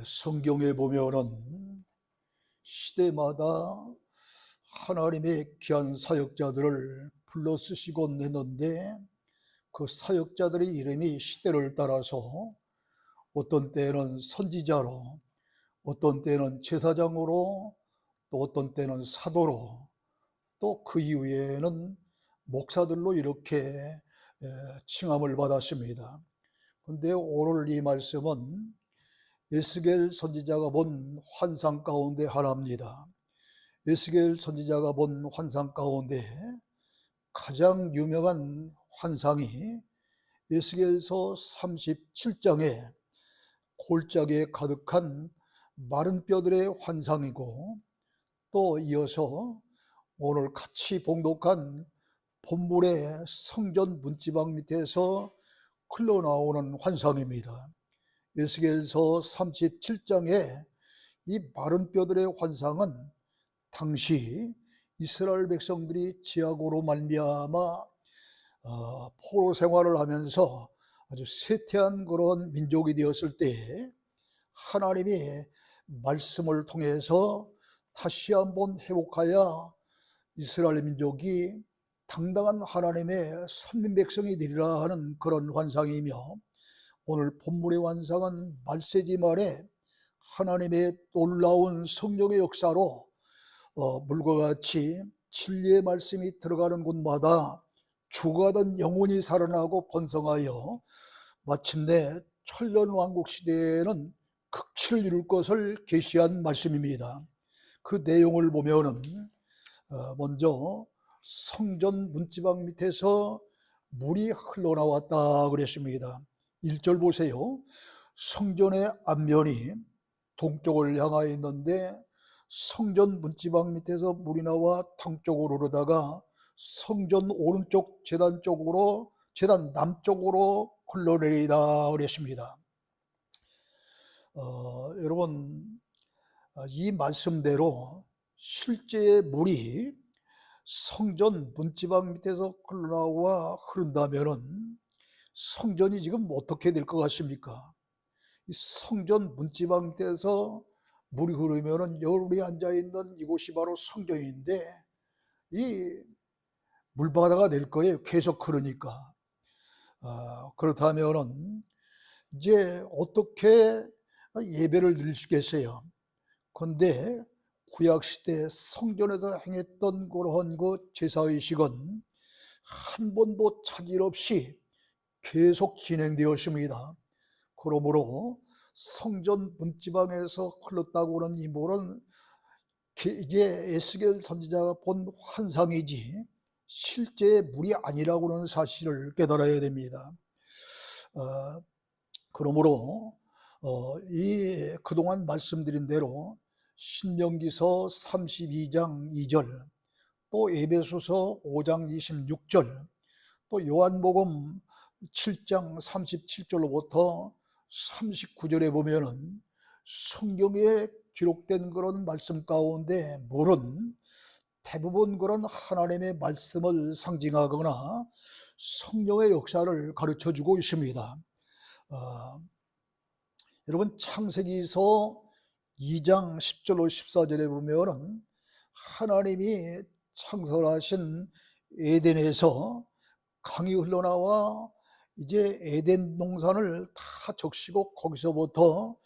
성경에 보면은 시대마다 하나님의 귀한 사역자들을 불러 쓰시곤 했는데, 그 사역자들의 이름이 시대를 따라서 어떤 때는 선지자로, 어떤 때는 제사장으로, 또 어떤 때는 사도로, 또 그 이후에는 목사들로 이렇게 칭함을 받았습니다. 그런데 오늘 이 말씀은 에스겔 선지자가 본 환상 가운데 하나입니다. 에스겔 선지자가 본 환상 가운데 가장 유명한 환상이 에스겔서 37장에 골짜기에 가득한 마른 뼈들의 환상이고, 또 이어서 오늘 같이 봉독한 본문의 성전 문지방 밑에서 흘러나오는 환상입니다. 에스겔서 37장의 이 마른 뼈들의 환상은 당시 이스라엘 백성들이 지하고로 말미암아 포로 생활을 하면서 아주 쇠퇴한 그런 민족이 되었을 때 하나님이 말씀을 통해서 다시 한번 회복하여 이스라엘 민족이 당당한 하나님의 선민 백성이 되리라 하는 그런 환상이며, 오늘 본문의 환상은 말세지 말에 하나님의 놀라운 성령의 역사로 물과 같이 진리의 말씀이 들어가는 곳마다 죽어가던 영혼이 살아나고 번성하여 마침내 천년왕국 시대에는 극치를 이룰 것을 계시한 말씀입니다. 그 내용을 보면은 먼저 성전 문지방 밑에서 물이 흘러나왔다 그랬습니다. 1절 보세요. 성전의 앞면이 동쪽을 향하여 있는데 성전 문지방 밑에서 물이 나와 동쪽으로 흐르다가 성전 오른쪽 제단 쪽으로, 제단 남쪽으로 흘러내리다 그랬습니다. 여러분, 이 말씀대로 실제의 물이 성전 문지방 밑에서 흘러나와 흐른다면은 성전이 지금 어떻게 될 것 같습니까? 이 성전 문지방 밑에서 물이 흐르면은 여러분이 앉아 있는 이곳이 바로 성전인데 이 물바다가 될 거예요. 계속 흐르니까. 그렇다면은 이제 어떻게 예배를 드릴 수 있겠어요? 그런데 구약시대 성전에서 행했던 그러한 그 제사의식은 한 번도 차질 없이 계속 진행되었습니다. 그러므로 성전 문지방에서 흘렀다고 하는 이 물은 이제 에스겔 선지자가 본 환상이지 실제 물이 아니라고 하는 사실을 깨달아야 됩니다. 그러므로 이 그동안 말씀드린 대로 신명기서 32장 2절, 또 에베소서 5장 26절, 또 요한복음 7장 37절로부터 39절에 보면은 성경에 기록된 그런 말씀 가운데 물은 대부분 그런 하나님의 말씀을 상징하거나 성령의 역사를 가르쳐 주고 있습니다. 여러분, 창세기서 2장 10절로 14절에 보면은 하나님이 창설하신 에덴에서 강이 흘러나와 이제 에덴 동산을 다 적시고 거기서부터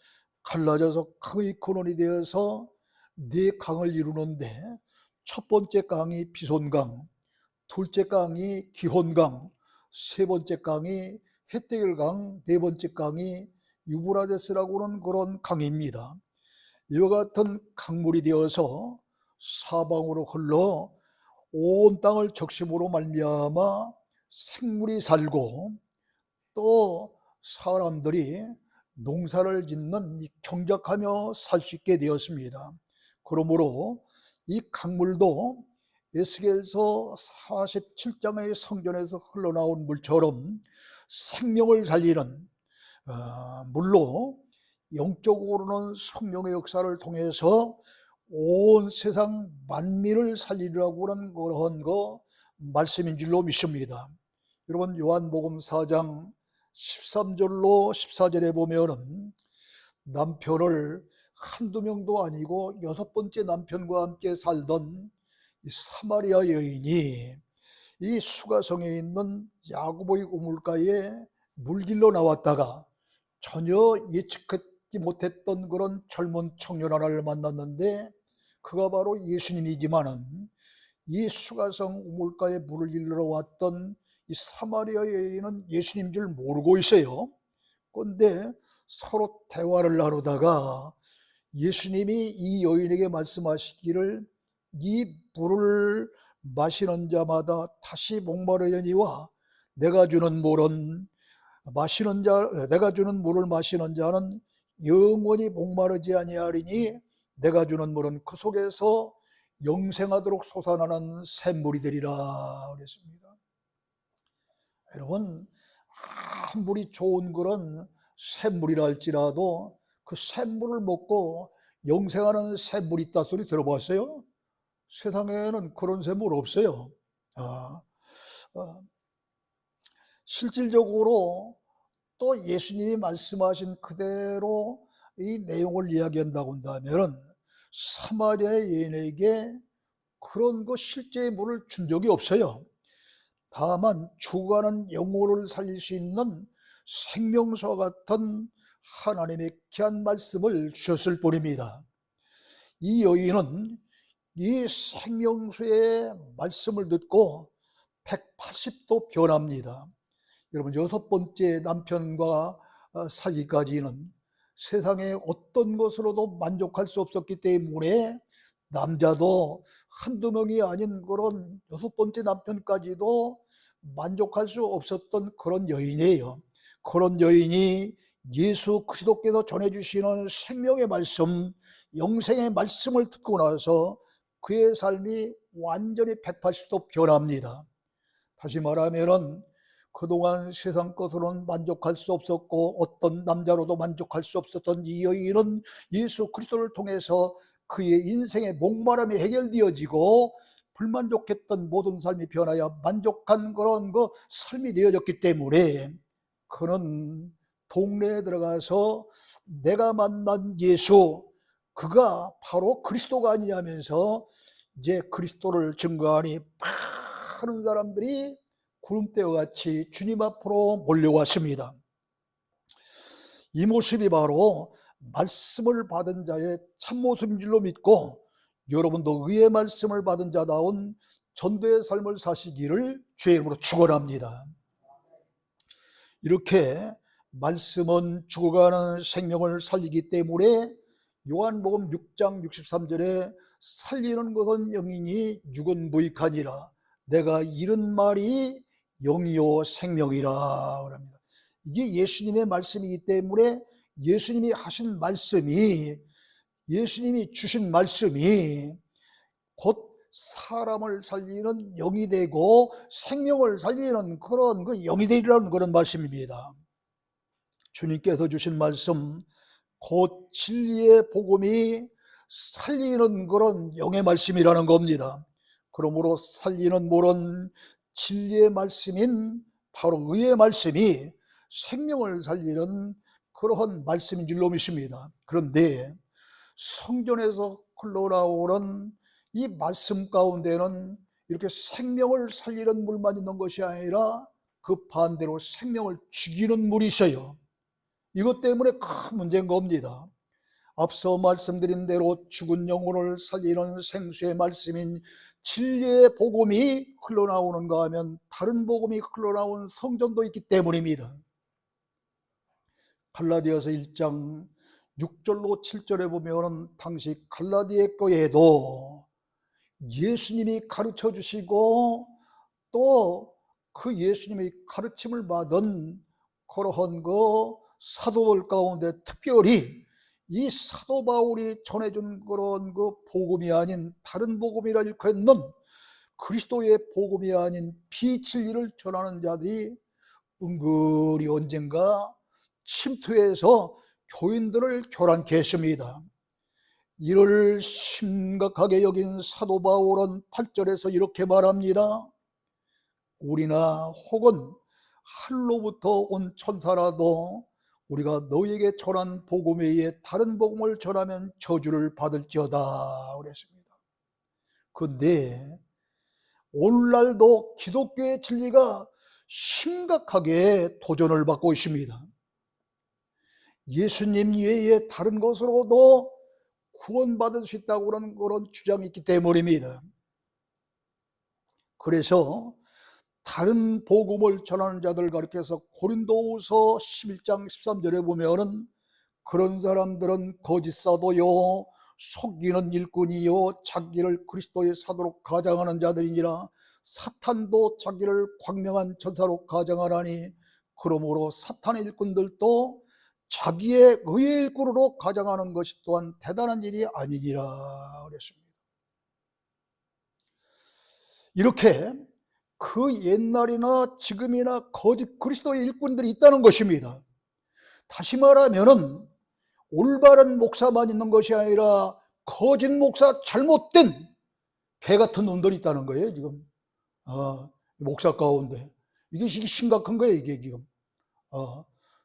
갈라져서 크게 근원이 되어서 네 강을 이루는데, 첫 번째 강이 비손강, 둘째 강이 기혼강, 세 번째 강이 헷데겔강, 네 번째 강이 유브라데스라고 하는 그런 강입니다. 이와 같은 강물이 되어서 사방으로 흘러 온 땅을 적심으로 말미암아 생물이 살고, 또 사람들이 농사를 짓는 경작하며 살 수 있게 되었습니다. 그러므로 이 강물도 에스겔서 47장의 성전에서 흘러나온 물처럼 생명을 살리는 물로 영적으로는 성령의 역사를 통해서 온 세상 만민을 살리려고 하는 그런 말씀인 줄로 믿습니다. 여러분, 요한복음 4장 13절로 14절에 보면은 남편을 한두 명도 아니고 6번째 남편과 함께 살던 이 사마리아 여인이 이 수가성에 있는 야고보의 우물가에 물길로 나왔다가 전혀 예측하지 못했던 그런 젊은 청년 하나를 만났는데, 그가 바로 예수님이지만은 이 수가성 우물가에 물을 길러 왔던 이 사마리아 여인은 예수님인 줄 모르고 있어요. 그런데 서로 대화를 나누다가 예수님이 이 여인에게 말씀하시기를, 이 물을 마시는 자마다 다시 목마르려니와 내가 주는 물은 내가 주는 물을 마시는 자는 영원히 목마르지 아니하리니 내가 주는 물은 그 속에서 영생하도록 솟아나는 샘물이 되리라 그랬습니다. 여러분, 아무리 좋은 그런 샘물이라 할지라도 그 샘물을 먹고 영생하는 샘물이 있다 소리 들어봤어요? 세상에는 그런 샘물 없어요. 실질적으로 또 예수님이 말씀하신 그대로 이 내용을 이야기한다고 한다면 사마리아 여인에게 그런 거 실제의 물을 준 적이 없어요. 다만 죽어가는 영혼을 살릴 수 있는 생명수와 같은 하나님의 귀한 말씀을 주셨을 뿐입니다. 이 여인은 이 생명수의 말씀을 듣고 180도 변합니다. 여러분, 6번째 남편과 살기까지는 세상에 어떤 것으로도 만족할 수 없었기 때문에 남자도 한두 명이 아닌 그런 6번째 남편까지도 만족할 수 없었던 그런 여인이에요. 그런 여인이 예수 그리스도께서 전해주시는 생명의 말씀, 영생의 말씀을 듣고 나서 그의 삶이 완전히 180도 변합니다. 다시 말하면 그동안 세상 것으로는 만족할 수 없었고 어떤 남자로도 만족할 수 없었던 이 여인은 예수 그리스도를 통해서 그의 인생의 목마름이 해결되어지고 불만족했던 모든 삶이 변하여 만족한 그런 삶이 되어졌기 때문에 그는 동네에 들어가서 내가 만난 예수, 그가 바로 그리스도가 아니냐면서 이제 그리스도를 증거하니 많은 사람들이 구름대와 같이 주님 앞으로 몰려왔습니다. 이 모습이 바로 말씀을 받은 자의 참모습인 줄로 믿고 여러분도 의의 말씀을 받은 자다운 전도의 삶을 사시기를 주의 이름으로 축원합니다. 이렇게 말씀은 죽어가는 생명을 살리기 때문에 요한복음 6장 63절에 살리는 것은 영이니 육은 무익하니라 내가 이른 말이 영이요 생명이라 그럽니다. 이게 예수님의 말씀이기 때문에 예수님이 하신 말씀이, 예수님이 주신 말씀이 곧 사람을 살리는 영이 되고 생명을 살리는 그런 영이 되리라는 그런 말씀입니다. 주님께서 주신 말씀, 곧 진리의 복음이 살리는 그런 영의 말씀이라는 겁니다. 그러므로 살리는 물은 진리의 말씀인 바로 의의 말씀이 생명을 살리는 그러한 말씀인 줄로 믿습니다. 그런데 성전에서 흘러나오는 이 말씀 가운데는 이렇게 생명을 살리는 물만 있는 것이 아니라 그 반대로 생명을 죽이는 물이 있어요. 이것 때문에 큰 문제인 겁니다. 앞서 말씀드린 대로 죽은 영혼을 살리는 생수의 말씀인 진리의 복음이 흘러나오는가 하면 다른 복음이 흘러나온 성전도 있기 때문입니다. 갈라디아서 1장 6절로 7절에 보면 당시 갈라디아 교회에도 예수님이 가르쳐 주시고 또 그 예수님의 가르침을 받은 그러한 사도들 가운데 특별히 이 사도 바울이 전해준 그런 복음이 아닌 다른 복음이라 일컫는 그리스도의 복음이 아닌 비진리를 전하는 자들이 은근히 언젠가 침투해서 교인들을 교란케 했습니다. 이를 심각하게 여긴 사도 바울은 8절에서 이렇게 말합니다. 우리나 혹은 하늘로부터 온 천사라도 우리가 너희에게 전한 복음 외에 다른 복음을 전하면 저주를 받을지어다 그랬습니다. 그런데 오늘날도 기독교의 진리가 심각하게 도전을 받고 있습니다. 예수님 외에 다른 것으로도 구원받을 수 있다고 그런 주장이 있기 때문입니다. 그래서 다른 복음을 전하는 자들 가리켜서 고린도후서 11장 13절에 보면은 그런 사람들은 거짓 사도요 속이는 일꾼이요 자기를 그리스도의 사도로 가장하는 자들이니라. 사탄도 자기를 광명한 전사로 가장하나니 그러므로 사탄의 일꾼들도 자기의 의의 일꾼으로 가장하는 것이 또한 대단한 일이 아니니라 그랬습니다. 이렇게 그 옛날이나 지금이나 거짓 그리스도의 일꾼들이 있다는 것입니다. 다시 말하면은 올바른 목사만 있는 것이 아니라 거짓 목사, 잘못된 개 같은 놈들이 있다는 거예요 지금. 목사 가운데 이게 심각한 거예요 이게 지금.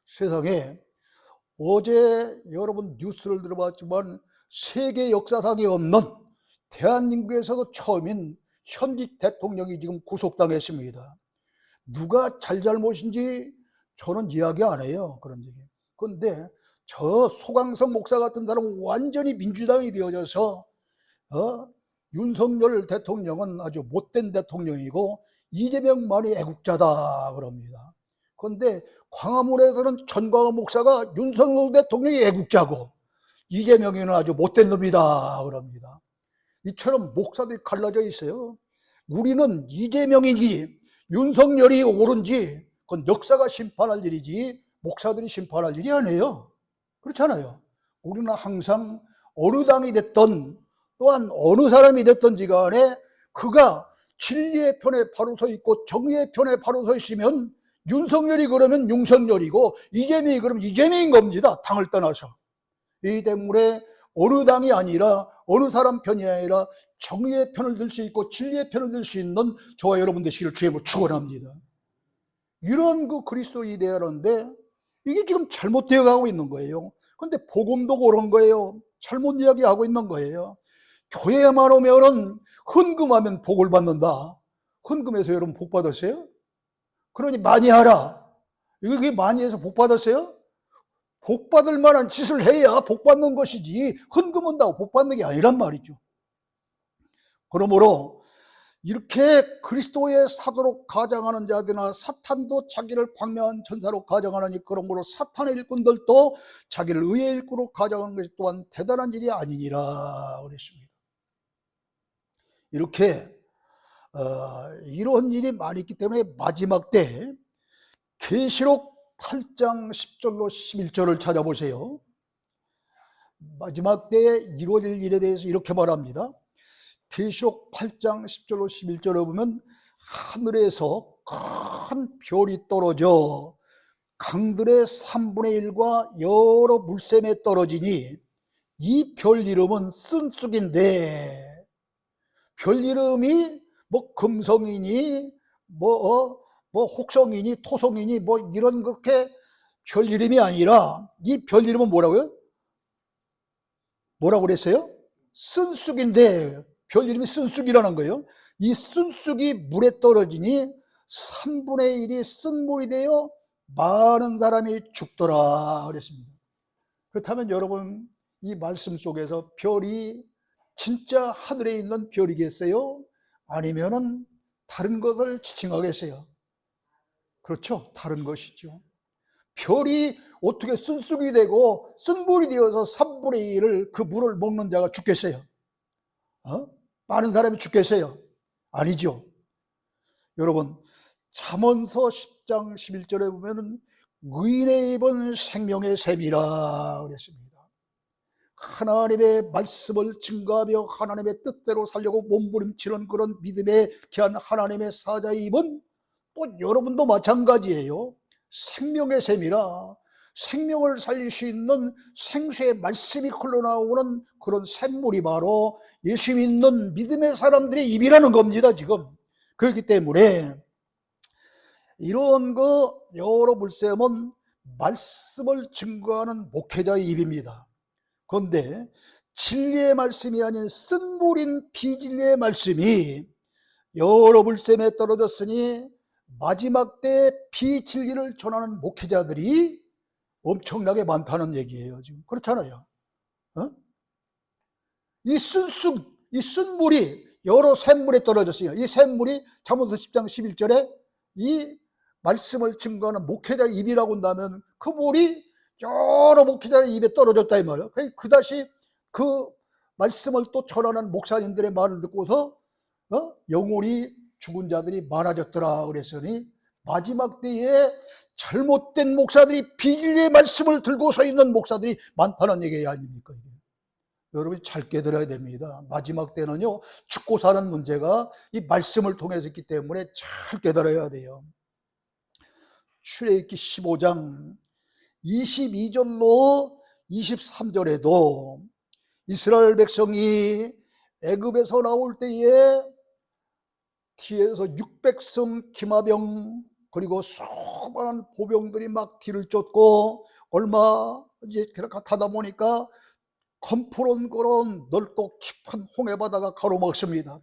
세상에 어제 여러분 뉴스를 들어봤지만 세계 역사상에 없는 대한민국에서도 처음인 현직 대통령이 지금 구속당했습니다. 누가 잘못인지 저는 이야기 안 해요 그런 얘기. 그런데 저 소강성 목사 같은 사람은 완전히 민주당이 되어져서 윤석열 대통령은 아주 못된 대통령이고 이재명만이 애국자다 그럽니다. 그런데 광화문에서는 전광훈 목사가 윤석열 대통령이 애국자고 이재명이는 아주 못된 놈이다 그럽니다. 이처럼 목사들이 갈라져 있어요. 우리는 이재명이니 윤석열이 옳은지 그건 역사가 심판할 일이지 목사들이 심판할 일이 아니에요. 그렇잖아요. 우리는 항상 어느 당이 됐던 또한 어느 사람이 됐던지 간에 그가 진리의 편에 바로 서 있고 정의의 편에 바로 서 있으면 윤석열이 그러면 윤석열이고 이재명이 그러면 이재명인 겁니다. 당을 떠나서. 이 때문에 어느 당이 아니라 어느 사람 편이 아니라 정의의 편을 들 수 있고 진리의 편을 들 수 있는 저와 여러분 되시기를 주님으로 축원합니다. 이런 그 그리스도 이데아인데 이게 지금 잘못되어 가고 있는 거예요. 그런데 복음도 그런 거예요. 잘못 이야기하고 있는 거예요. 교회에만 오면은 헌금하면 복을 받는다. 헌금해서 여러분 복 받았어요? 그러니 많이 하라. 이게 많이 해서 복 받았어요? 복 받을 만한 짓을 해야 복 받는 것이지 헌금 한다고 복 받는 게 아니란 말이죠. 그러므로 이렇게 그리스도의 사도로 가장하는 자들이나 사탄도 자기를 광명한 전사로 가장하나니 그러므로 사탄의 일꾼들도 자기를 의의 일꾼으로 가장하는 것이 또한 대단한 일이 아니니라 그랬습니다. 이렇게 이런 일이 많이 있기 때문에 마지막 때 계시록 8장 10절로 11절을 찾아보세요. 마지막 때에 이루어질 일에 대해서 이렇게 말합니다. 계시록 8장 10절로 11절에 보면 하늘에서 큰 별이 떨어져 강들의 3분의 1과 여러 물샘에 떨어지니 이 별 이름은 쓴쑥인데 별 이름이 뭐 금성이니 뭐 혹성이니 토성이니 뭐 이런 그렇게 별 이름이 아니라 이 별 이름은 뭐라고요? 뭐라고 그랬어요? 쓴쑥인데 별 이름이 쓴쑥이라는 거예요. 이 쓴쑥이 물에 떨어지니 3분의 1이 쓴물이 되어 많은 사람이 죽더라 그랬습니다. 그렇다면 여러분 이 말씀 속에서 별이 진짜 하늘에 있는 별이겠어요? 아니면은 다른 것을 지칭하겠어요? 그렇죠. 다른 것이죠. 별이 어떻게 쓴쑥이 되고 쓴물이 되어서 3분의 1을 그 물을 먹는 자가 죽겠어요? 많은 사람이 죽겠어요? 아니죠. 여러분 잠언서 10장 11절에 보면은 의인의 입은 생명의 샘이라 그랬습니다. 하나님의 말씀을 증거하며 하나님의 뜻대로 살려고 몸부림치는 그런 믿음에 귀한 하나님의 사자의 입은 또 여러분도 마찬가지예요. 생명의 샘이라 생명을 살릴 수 있는 생수의 말씀이 흘러나오는 그런 샘물이 바로 예수 믿는 믿음의 사람들의 입이라는 겁니다 지금. 그렇기 때문에 이런 거 여러 물샘은 말씀을 증거하는 목회자의 입입니다. 그런데 진리의 말씀이 아닌 쓴물인 비진리의 말씀이 여러 불샘에 떨어졌으니 마지막 때 비진리를 전하는 목회자들이 엄청나게 많다는 얘기예요. 지금 그렇잖아요. 어? 이 쓴물이 여러 샘물에 떨어졌어요. 이 샘물이 잠언서 10장 11절에 이 말씀을 증거하는 목회자의 입이라고 한다면 그 물이 여러 목회자의 입에 떨어졌다 이 말이에요. 그다시 그 말씀을 또 전하는 목사님들의 말을 듣고서 영혼이 죽은 자들이 많아졌더라 그랬으니 마지막 때에 잘못된 목사들이 비진리의 말씀을 들고 서 있는 목사들이 많다는 얘기 아닙니까? 여러분이 잘 깨달아야 됩니다. 마지막 때는요, 죽고 사는 문제가 이 말씀을 통해서 있기 때문에 잘 깨달아야 돼요. 출애굽기 15장 22절로 23절에도 이스라엘 백성이 애굽에서 나올 때에 뒤에서 600성 기마병 그리고 수많은 보병들이 막 뒤를 쫓고 얼마 이제 그렇게 타다 보니까 검푸른그런 넓고 깊은 홍해바다가 가로막습니다.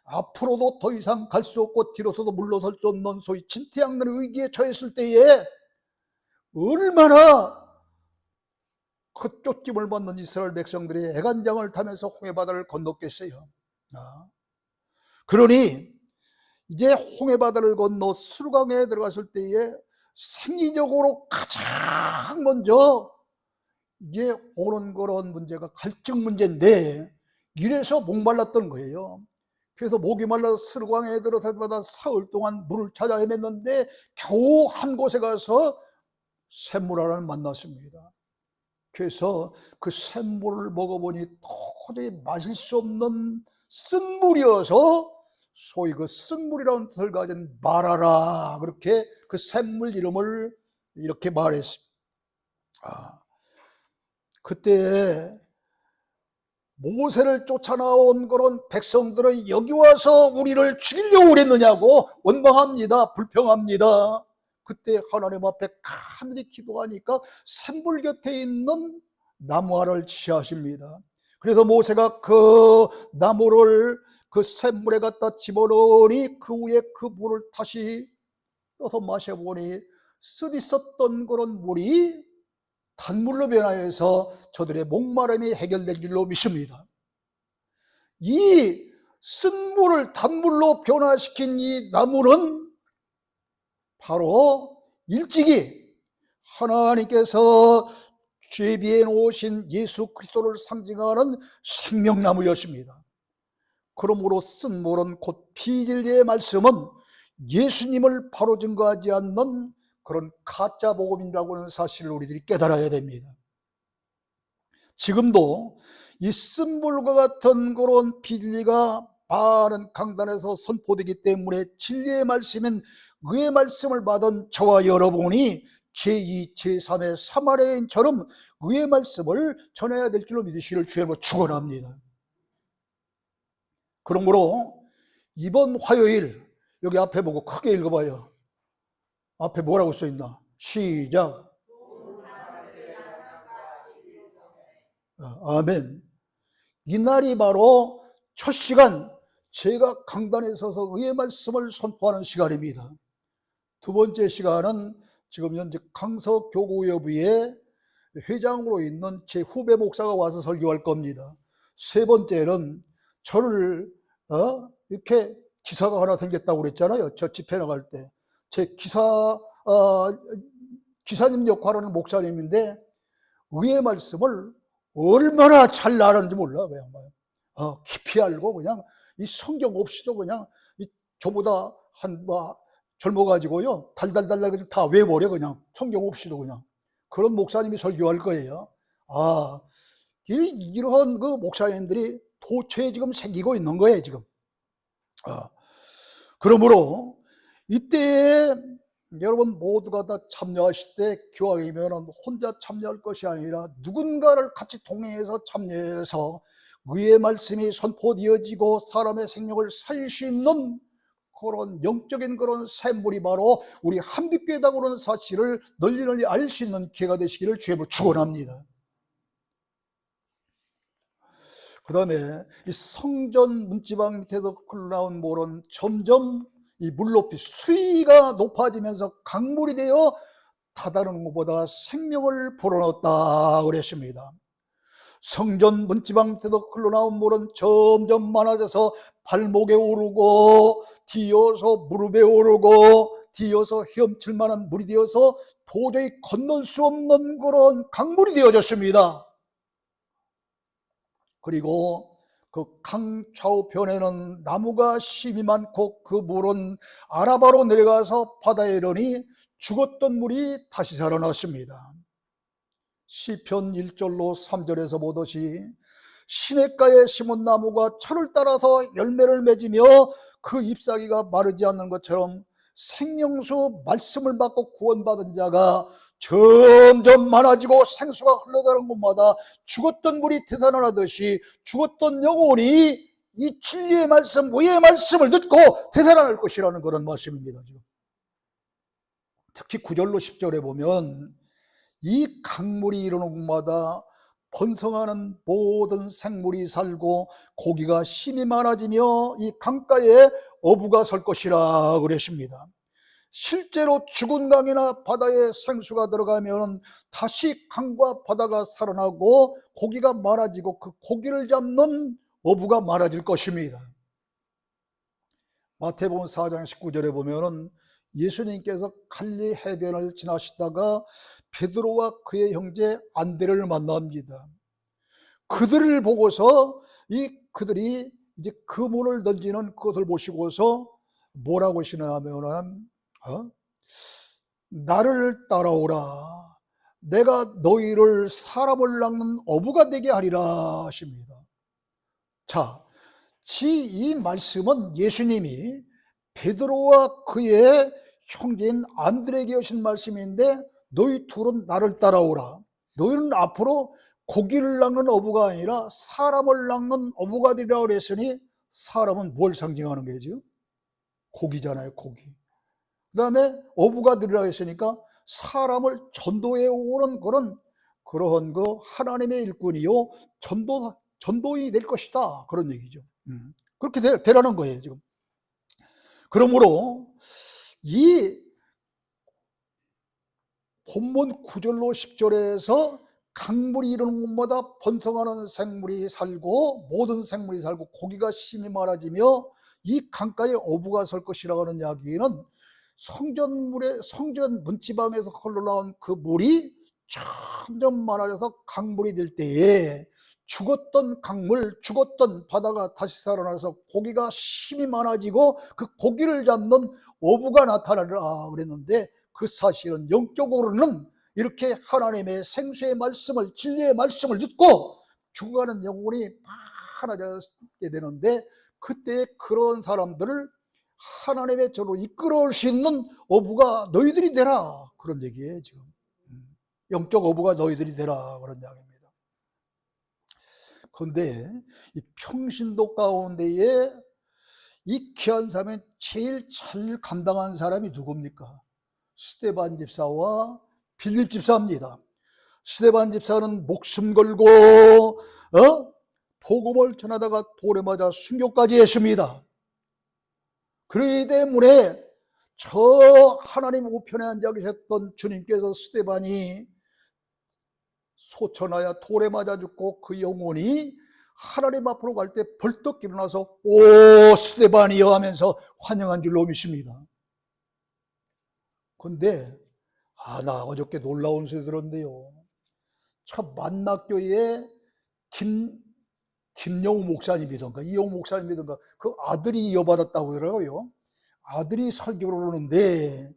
앞으로도 더 이상 갈 수 없고 뒤로서도 물러설 수 없는 소위 진퇴양난의 위기에 처했을 때에 얼마나 그 쫓김을 받는 이스라엘 백성들이 애간장을 타면서 홍해바다를 건넜겠어요. 그러니 이제 홍해바다를 건너 수르강에 들어갔을 때에 생리적으로 가장 먼저 이게 오는 그런 문제가 갈증 문제인데 이래서 목말랐던 거예요. 그래서 목이 말라서 수르강에 들어갈 때마다 사흘 동안 물을 찾아 헤맸는데 겨우 한 곳에 가서 샘물 하나를 만났습니다. 그래서 그 샘물을 먹어보니 도저히 마실 수 없는 쓴물이어서 소위 그 쓴물이라는 뜻을 가진 마라라 그렇게 그 샘물 이름을 이렇게 말했습니다. 그때 모세를 쫓아나온 그런 백성들은 여기 와서 우리를 죽이려고 그랬느냐고 원망합니다. 불평합니다. 그때 하나님 앞에 간절히 기도하니까 샘물 곁에 있는 나무알을 취하십니다. 그래서 모세가 그 나무를 그 샘물에 갖다 집어넣으니 그 위에 그 물을 다시 떠서 마셔보니 쓰디썼던 그런 물이 단물로 변화해서 저들의 목마름이 해결된 줄로 믿습니다. 이 쓴물을 단물로 변화시킨 이 나무는 바로 일찍이 하나님께서 죄비에 놓으신 예수 그리스도를 상징하는 생명나무였습니다. 그러므로 쓴물은 곧 비진리의 말씀은 예수님을 바로 증거하지 않는 그런 가짜 복음이라고 하는 사실을 우리들이 깨달아야 됩니다. 지금도 이 쓴물과 같은 그런 비진리가 많은 강단에서 선포되기 때문에 진리의 말씀인 의의 말씀을 받은 저와 여러분이 제2, 제3의 사마리아인처럼 의의 말씀을 전해야 될 줄로 믿으시기를 주님으로 축원합니다. 그러므로 이번 화요일 여기 앞에 보고 크게 읽어봐요. 앞에 뭐라고 써있나? 시작. 아멘. 이날이 바로 첫 시간 제가 강단에 서서 의의 말씀을 선포하는 시간입니다. 두 번째 시간은 지금 현재 강서교구여부의 회장으로 있는 제 후배 목사가 와서 설교할 겁니다. 세 번째는 저를 이렇게 기사가 하나 생겼다고 그랬잖아요. 저 집회 나갈 때 제 기사님 역할을 하는 목사님인데 의의 말씀을 얼마나 잘 나르는지 몰라. 그냥 깊이 알고 그냥 이 성경 없이도 그냥 저보다 젊어가지고요 달달달달 다 외워버려. 그냥 성경 없이도 그냥 그런 목사님이 설교할 거예요. 이러한 그 목사님들이 도처에 지금 생기고 있는 거예요 지금. 그러므로 이때 여러분 모두가 다 참여하실 때 교황이면 혼자 참여할 것이 아니라 누군가를 같이 동행해서 참여해서 의의 말씀이 선포되어지고 사람의 생명을 살릴 수 있는 그런 영적인 그런 샘물이 바로 우리 한빛교회다 그런 사실을 널리 알 수 있는 기회가 되시기를 주의 이름으로 축원합니다. 그 다음에 이 성전 문지방 밑에서 흘러나온 물은 점점 이 물높이 수위가 높아지면서 강물이 되어 다다른 것보다 생명을 불어넣었다 그랬습니다. 성전 문지방 밑에서 흘러나온 물은 점점 많아져서 발목에 오르고 뒤어서 무릎에 오르고 뒤어서 헤엄칠 만한 물이 되어서 도저히 건널 수 없는 그런 강물이 되어졌습니다. 그리고 그 강 좌우편에는 나무가 심이 많고 그 물은 아라바로 내려가서 바다에 이르니 죽었던 물이 다시 살아났습니다. 시편 1절로 3절에서 보듯이 시냇가에 심은 나무가 철을 따라서 열매를 맺으며 그 잎사귀가 마르지 않는 것처럼 생명수 말씀을 받고 구원받은 자가 점점 많아지고 생수가 흘러가는 곳마다 죽었던 물이 되살아나듯이 죽었던 영혼이 이 진리의 말씀, 의의 말씀을 듣고 되살아날 것이라는 그런 말씀입니다. 특히 9절로 10절에 보면 이 강물이 이르는 곳마다 번성하는 모든 생물이 살고 고기가 심이 많아지며 이 강가에 어부가 설 것이라 그랬습니다. 실제로 죽은 강이나 바다에 생수가 들어가면 다시 강과 바다가 살아나고 고기가 많아지고 그 고기를 잡는 어부가 많아질 것입니다. 마태복음 4장 19절에 보면은 예수님께서 갈릴리 해변을 지나시다가 베드로와 그의 형제 안드레를 만납니다. 그들을 보고서 그들이 이제 그물을 던지는 그것을 보시고서 뭐라고 하시냐면 나를 따라오라. 내가 너희를 사람을 낚는 어부가 되게 하리라 하십니다. 자, 이 말씀은 예수님이 베드로와 그의 형제인 안드레에게 하신 말씀인데 너희 둘은 나를 따라오라. 너희는 앞으로 고기를 낚는 어부가 아니라 사람을 낚는 어부가 되리라 그랬으니 사람은 뭘 상징하는 거죠? 고기잖아요, 고기. 그 다음에 어부가 되리라 했으니까 사람을 전도해 오는 그런 하나님의 일꾼이요 전도인이 될 것이다 그런 얘기죠. 그렇게 되라는 거예요 지금. 그러므로 이 본문 9절로 10절에서 강물이 이르는 곳마다 번성하는 생물이 살고 모든 생물이 살고 고기가 심이 많아지며 이 강가에 어부가 설 것이라고 하는 이야기는 성전 문지방에서 흘러나온 그 물이 점점 많아져서 강물이 될 때에 죽었던 강물, 죽었던 바다가 다시 살아나서 고기가 심이 많아지고 그 고기를 잡는 어부가 나타나리라 그랬는데 그 사실은 영적으로는 이렇게 하나님의 생수의 말씀을, 진리의 말씀을 듣고 죽어가는 영혼이 많아지게 되는데 그때 그런 사람들을 하나님의 저로 이끌어올 수 있는 어부가 너희들이 되라 그런 얘기예요 지금. 영적 어부가 너희들이 되라 그런 이야기입니다. 그런데 이 평신도 가운데에 이 귀한 삶을 제일 잘 감당한 사람이 누굽니까? 스데반 집사와 빌립 집사입니다. 스데반 집사는 목숨 걸고 복음을 전하다가 돌에 맞아 순교까지 했습니다. 그렇기 때문에 저 하나님 우편에 앉아 계셨던 주님께서 스데반이 소천하여 돌에 맞아 죽고 그 영혼이 하나님 앞으로 갈 때 벌떡 일어나서 오 스데반이여 하면서 환영한 줄로 믿습니다. 근데 나 어저께 놀라운 소리 들었는데요. 저 만낙교회에 김영우 목사님이던가 이영우 목사님이던가 그 아들이 이어받았다고 그러더라고요. 아들이 설교를 오는데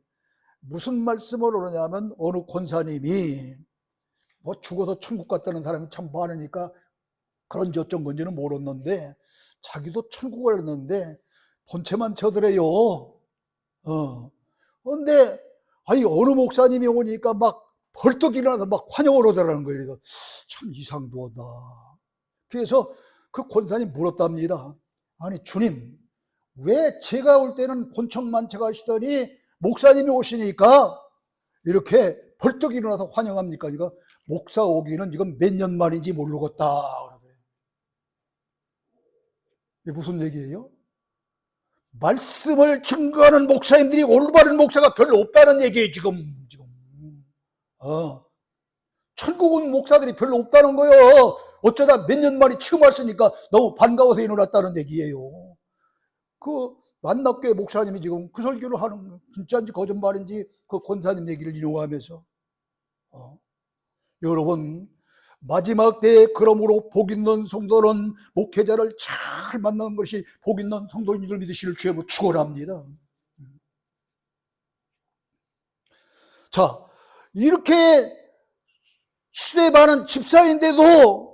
무슨 말씀을 하느냐면 어느 권사님이 뭐 죽어서 천국 갔다는 사람이 참 많으니까 그런지 어쩐 건지는 모르는데 자기도 천국을 갔는데 본체만 쳐들어요. 그런데 어느 목사님이 오니까 막 벌떡 일어나서 막 환영을 하더라는 거예요. 그래서 참 이상도하다. 그래서 그 권사님 물었답니다. 아니 주님 왜 제가 올 때는 본청만채가 하시더니 목사님이 오시니까 이렇게 벌떡 일어나서 환영합니까? 이거 목사 오기는 지금 몇 년 만인지 모르겠다. 이게 무슨 얘기예요? 말씀을 증거하는 목사님들이 올바른 목사가 별로 없다는 얘기예요. 지금. 천국은 목사들이 별로 없다는 거예요. 어쩌다 몇 년 만에 처음 왔으니까 너무 반가워서 일어났다는 얘기예요. 그 만납교회 목사님이 지금 그 설교를 하는, 진짜인지 거짓말인지 그 권사님 얘기를 인용하면서 여러분, 마지막 때에 그러므로 복 있는 성도는 목회자를 잘 만나는 것이 복 있는 성도인 줄 믿으시를 주님으로 축원합니다. 자, 이렇게 시대에 많은 집사인데도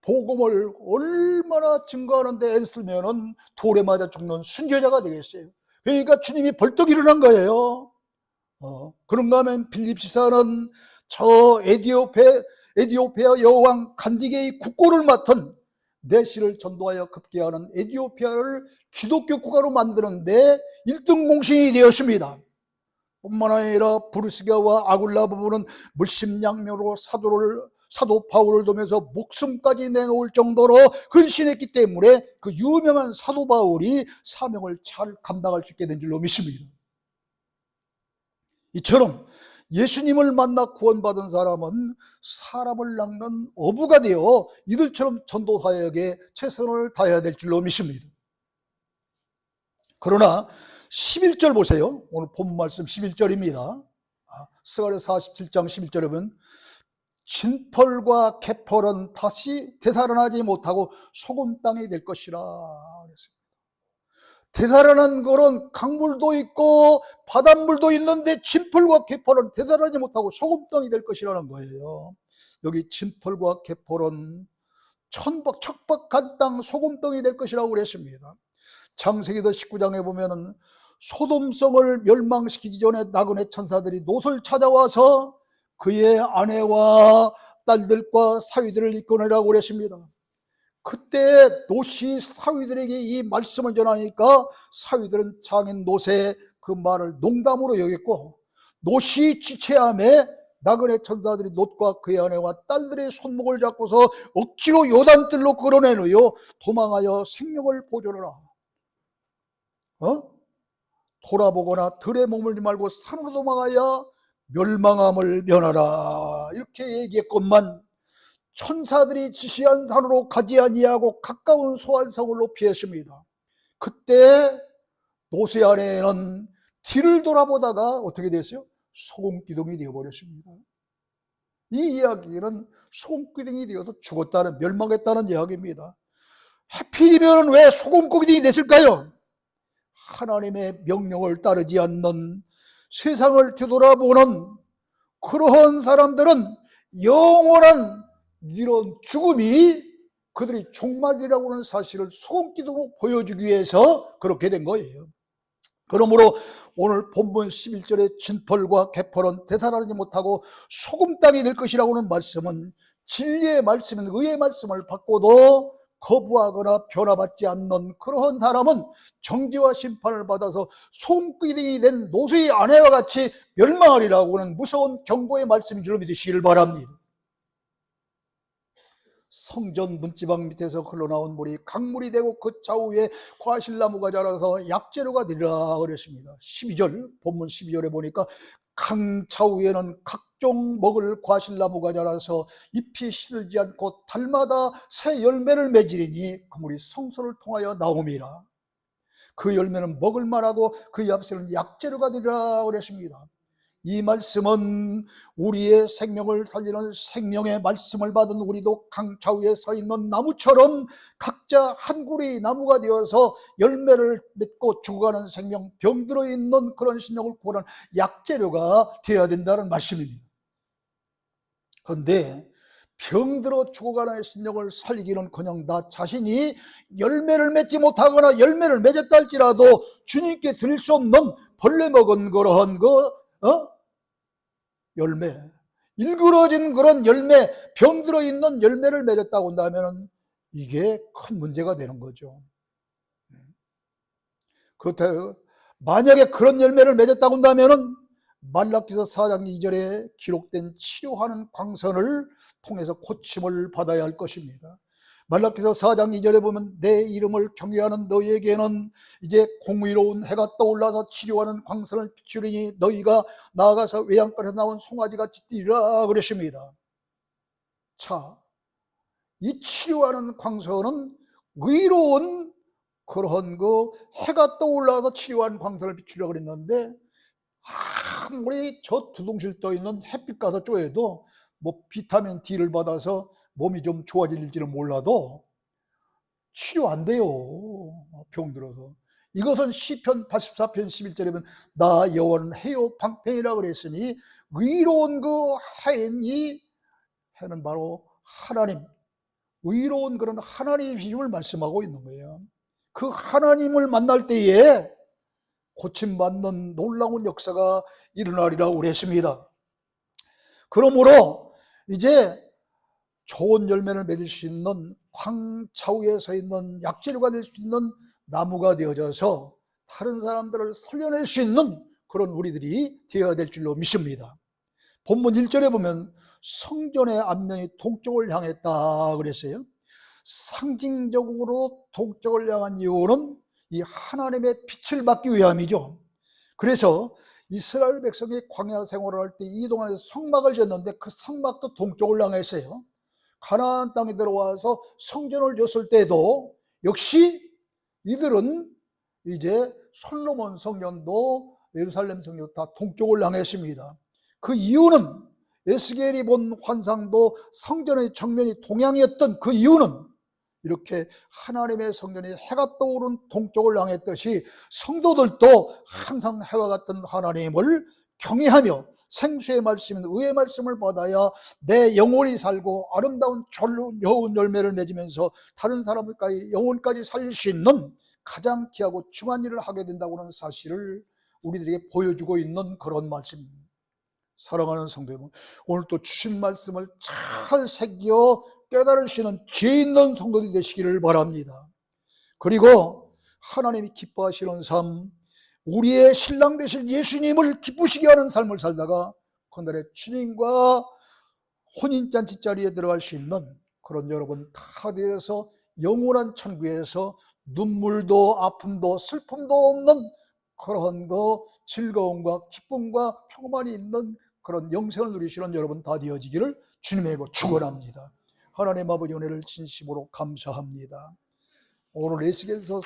복음을 얼마나 증거하는데 애쓰면은 돌에 맞아 죽는 순교자가 되겠어요. 그러니까 주님이 벌떡 일어난 거예요. 그런가 하면 빌립 지사는 저 에디오피아 여왕 칸디게의 국고를 맡은 내시를 전도하여 급기야하는 에디오피아를 기독교 국가로 만드는데 1등 공신이 되었습니다. 뿐만 아니라 부르스가와 아굴라 부부는 물심양면으로 사도 바울을 도면서 목숨까지 내놓을 정도로 근신했기 때문에 그 유명한 사도 바울이 사명을 잘 감당할 수 있게 된 줄로 믿습니다. 이처럼 예수님을 만나 구원받은 사람은 사람을 낚는 어부가 되어 이들처럼 전도 사역에 최선을 다해야 될 줄로 믿습니다. 그러나 11절 보세요. 오늘 본 말씀 11절입니다. 스가랴 47장 11절에 보면 진펄과 개펄은 다시 되살아나지 못하고 소금 땅이 될 것이라 그랬습니다. 되살아난 거는 강물도 있고 바닷물도 있는데 진펄과 개펄은 되살아나지 못하고 소금 땅이 될 것이라는 거예요. 여기 진펄과 개펄은 척박한 땅 소금 땅이 될 것이라고 그랬습니다. 창세기도 19장에 보면은 소돔성을 멸망시키기 전에 나그네 천사들이 롯을 찾아와서 그의 아내와 딸들과 사위들을 이끌어내라고 그랬습니다. 그때 롯이 사위들에게 이 말씀을 전하니까 사위들은 장인 롯의 그 말을 농담으로 여겼고, 롯이 지체함에 나그네 천사들이 롯과 그의 아내와 딸들의 손목을 잡고서 억지로 요단뜰로 끌어내놓여 도망하여 생명을 보존하라. 돌아보거나 들에 머물지 말고 산으로 도망하여 멸망함을 면하라. 이렇게 얘기했건만 천사들이 지시한 산으로 가지 아니하고 가까운 소알성을 피했습니다. 그때 롯의 아내는 뒤를 돌아보다가 어떻게 됐어요? 소금기둥이 되어버렸습니다. 이 이야기는 소금기둥이 되어서 죽었다는, 멸망했다는 이야기입니다. 하필이면 왜 소금기둥이 됐을까요? 하나님의 명령을 따르지 않는, 세상을 뒤돌아보는 그러한 사람들은 영원한 이런 죽음이 그들이 종말이라고 하는 사실을 소금기둥으로 보여주기 위해서 그렇게 된 거예요. 그러므로 오늘 본문 11절에 진펄과 개펄은 되살아나지 못하고 소금 땅이 될 것이라고 하는 말씀은 진리의 말씀인 의의 말씀을 받고도 거부하거나 변화받지 않는 그러한 사람은 정죄와 심판을 받아서 소금기둥이 된 롯의 아내와 같이 멸망하리라고 하는 무서운 경고의 말씀인 줄 믿으시길 바랍니다. 성전 문지방 밑에서 흘러나온 물이 강물이 되고 그 좌우에 과실나무가 자라서 약재료가 되리라 그랬습니다. 12절, 본문 12절에 보니까 강 좌우에는 각종 먹을 과실나무가 자라서 잎이 시들지 않고 달마다 새 열매를 맺으리니 그 물이 성소를 통하여 나옴이라. 그 열매는 먹을 만하고 그 잎새는 약재료가 되리라 그랬습니다. 이 말씀은 우리의 생명을 살리는 생명의 말씀을 받은 우리도 강 좌우에 서 있는 나무처럼 각자 한 구리 나무가 되어서 열매를 맺고 죽어가는 생명, 병들어 있는 그런 생명을 구하는 약재료가 되어야 된다는 말씀입니다. 그런데 병들어 죽어가는 생명을 살리기는커녕 나 자신이 열매를 맺지 못하거나 열매를 맺었다 할지라도 주님께 드릴 수 없는 벌레 먹은 그러한 열매, 일그러진 그런 열매, 병들어 있는 열매를 맺었다고 한다면 이게 큰 문제가 되는 거죠. 그렇다. 만약에 그런 열매를 맺었다고 한다면은 말라기서 4장 2절에 기록된 치료하는 광선을 통해서 고침을 받아야 할 것입니다. 말라기서 4장 2절에 보면 내 이름을 경외하는 너희에게는 이제 공의로운 해가 떠올라서 치료하는 광선을 비추리니 너희가 나아가서 외양간에서 나온 송아지같이 뛰리라 그러십니다. 자, 이 치료하는 광선은 의로운 그런 해가 떠올라서 치료하는 광선을 비추려고 그랬는데 아무리 저 두둥실 떠 있는 햇빛 가서 쪼여도 뭐 비타민 D를 받아서 몸이 좀 좋아질지는 몰라도 치료 안 돼요. 병들어서. 이것은 시편 84편 11절에 보면 나 여호와는 해요 방편이라 그랬으니 의로운 해인 해는 바로 하나님, 의로운 그런 하나님의 힘을 말씀하고 있는 거예요. 그 하나님을 만날 때에 고침받는 놀라운 역사가 일어나리라고 그랬습니다. 그러므로 이제 좋은 열매를 맺을 수 있는 광차우에 서 있는 약재료가 될 수 있는 나무가 되어져서 다른 사람들을 살려낼 수 있는 그런 우리들이 되어야 될 줄로 믿습니다. 본문 1절에 보면 성전의 앞면이 동쪽을 향했다 그랬어요. 상징적으로 동쪽을 향한 이유는 이 하나님의 빛을 받기 위함이죠. 그래서 이스라엘 백성이 광야 생활을 할 때 이 동안에서 성막을 지었는데 그 성막도 동쪽을 향했어요. 가나안 땅에 들어와서 성전을 졌을 때도 역시 이들은 이제 솔로몬 성전도 예루살렘 성전도 다 동쪽을 향했습니다. 그 이유는 에스겔이 본 환상도 성전의 정면이 동양이었던 그 이유는 이렇게 하나님의 성전이 해가 떠오른 동쪽을 향했듯이 성도들도 항상 해와 같은 하나님을 경외하며 생수의 말씀인 의의 말씀을 받아야 내 영혼이 살고 아름다운 좋은 열매를 맺으면서 다른 사람들까지 영혼까지 살릴 수 있는 가장 귀하고 중요한 일을 하게 된다고 하는 사실을 우리들에게 보여주고 있는 그런 말씀입니다. 사랑하는 성도 여러분, 오늘 또 주신 말씀을 잘 새겨 깨달을 수 있는 지혜 있는 성도들이 되시기를 바랍니다. 그리고 하나님이 기뻐하시는 삶, 우리의 신랑 되실 예수님을 기쁘시게 하는 삶을 살다가 그날의 주님과 혼인잔치 자리에 들어갈 수 있는 그런 여러분 다 되어서 영원한 천국에서 눈물도 아픔도 슬픔도 없는 그런 즐거움과 기쁨과 평안이 있는 그런 영생을 누리시는 여러분 다 되어지기를 주님의 이름으로 축원합니다. 하나님 아버지 은혜를 진심으로 감사합니다. 오늘 에스겔서